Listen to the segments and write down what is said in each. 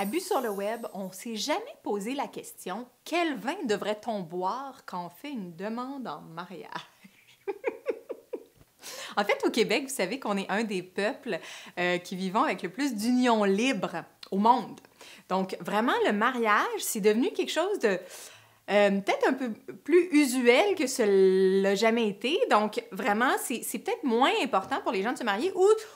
À Bu sur le web, on ne s'est jamais posé la question « Quel vin devrait-on boire quand on fait une demande en mariage? » En fait, au Québec, vous savez qu'on est un des peuples qui vivons avec le plus d'unions libres au monde. Donc, vraiment, le mariage, c'est devenu quelque chose de peut-être un peu plus usuel que ce l'a jamais été. Donc, vraiment, c'est peut-être moins important pour les gens de se marier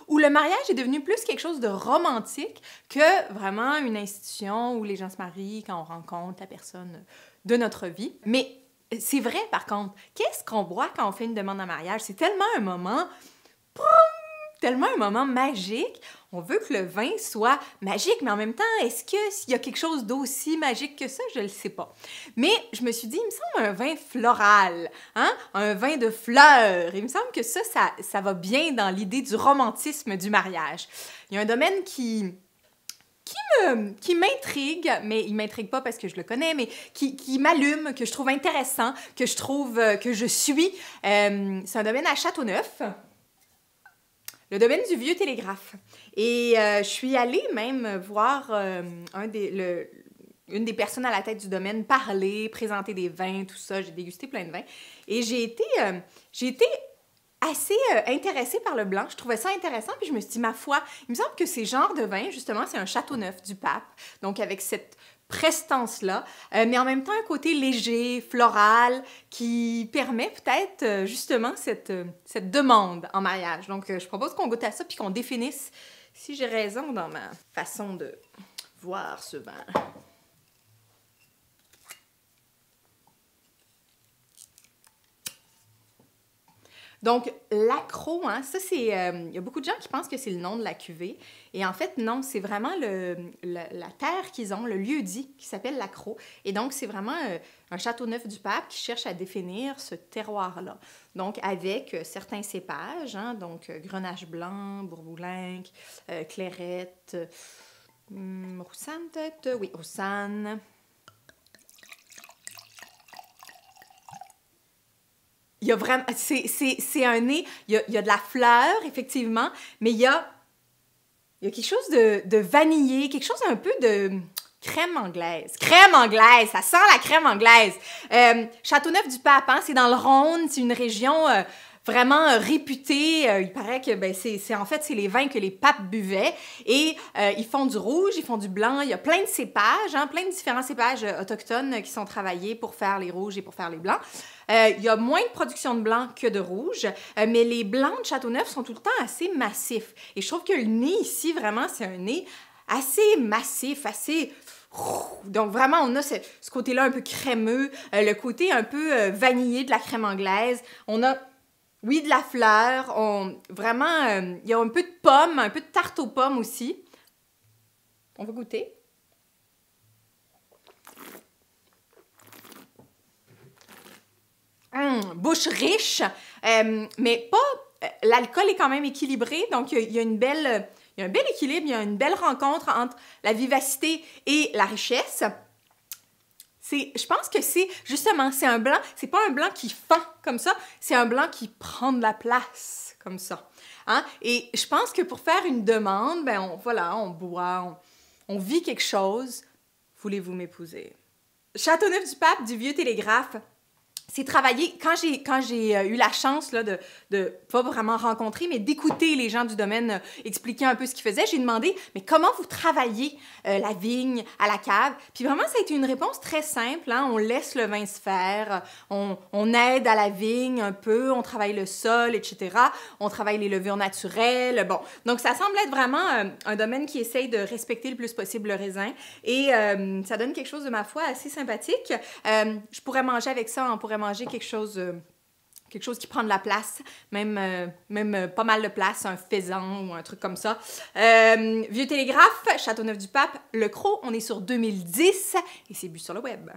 ou le mariage est devenu plus quelque chose de romantique que vraiment une institution où les gens se marient quand on rencontre la personne de notre vie. Mais c'est vrai, par contre, qu'est-ce qu'on boit quand on fait une demande en mariage? C'est tellement un moment magique. On veut que le vin soit magique, mais en même temps, est-ce qu'il y a quelque chose d'aussi magique que ça? Je ne le sais pas. Mais je me suis dit, il me semble un vin floral, hein? Un vin de fleurs. Il me semble que ça va bien dans l'idée du romantisme du mariage. Il y a un domaine qui m'intrigue, mais il m'intrigue pas parce que je le connais, mais qui m'allume, que je trouve intéressant, que je suis. C'est un domaine à Châteauneuf. Le domaine du Vieux Télégraphe. Et je suis allée même voir une des personnes à la tête du domaine parler, présenter des vins, tout ça. J'ai dégusté plein de vins. Et j'ai été assez intéressée par le blanc. Je trouvais ça intéressant, puis je me suis dit, ma foi, il me semble que ces genres de vins, justement, c'est un Châteauneuf du Pape. Donc, avec cette prestance-là, mais en même temps un côté léger, floral, qui permet peut-être justement cette demande en mariage. Donc, je propose qu'on goûte à ça puis qu'on définisse si j'ai raison dans ma façon de voir ce vin. Donc, l'accro, hein, ça c'est... Il y a beaucoup de gens qui pensent que c'est le nom de la cuvée. Et en fait, non, c'est vraiment la terre qu'ils ont, le lieu-dit, qui s'appelle l'accro. Et donc, c'est vraiment un Châteauneuf du Pape qui cherche à définir ce terroir-là. Donc, avec certains cépages, hein, donc Grenache blanc, Bourboulenc, Clairette, Roussanne peut-être? Oui, Roussanne. Il y a vraiment... C'est un nez... Il y a de la fleur, effectivement, mais il y a quelque chose de vanillé, quelque chose un peu de crème anglaise. Crème anglaise! Ça sent la crème anglaise! Châteauneuf-du-Pape, hein, c'est dans le Rhône, c'est une région... vraiment réputée. Il paraît que en fait, c'est les vins que les papes buvaient. Et ils font du rouge, ils font du blanc. Il y a plein de cépages, hein, plein de différents cépages autochtones qui sont travaillés pour faire les rouges et pour faire les blancs. Il y a moins de production de blanc que de rouge, mais les blancs de Châteauneuf sont tout le temps assez massifs. Et je trouve que le nez ici, vraiment, c'est un nez assez massif, assez... Donc vraiment, on a ce côté-là un peu crémeux, le côté un peu vanillé de la crème anglaise. On a... Oui, de la fleur, vraiment, il y a un peu de pomme, un peu de tarte aux pommes aussi. On va goûter. Bouche riche, mais pas... l'alcool est quand même équilibré, donc il y a un bel équilibre, il y a une belle rencontre entre la vivacité et la richesse. Je pense que justement, c'est un blanc, c'est pas un blanc qui fend comme ça, c'est un blanc qui prend de la place comme ça. Hein? Et je pense que pour faire une demande, ben on boit, on vit quelque chose. Voulez-vous m'épouser? Châteauneuf-du-Pape du Vieux Télégraphe. C'est travaillé, quand j'ai eu la chance là, de pas vraiment rencontrer, mais d'écouter les gens du domaine expliquer un peu ce qu'ils faisaient, j'ai demandé, mais comment vous travaillez la vigne à la cave? Puis vraiment, ça a été une réponse très simple, hein? On laisse le vin se faire, on aide à la vigne un peu, on travaille le sol, etc. On travaille les levures naturelles, bon. Donc, ça semble être vraiment un domaine qui essaye de respecter le plus possible le raisin et ça donne quelque chose de, ma foi, assez sympathique. Je pourrais manger avec ça, on pourrait manger quelque chose qui prend de la place, même pas mal de place, un faisan ou un truc comme ça. Vieux Télégraphe, Châteauneuf-du-Pape, Le Cros, on est sur 2010 et c'est Bu sur le web.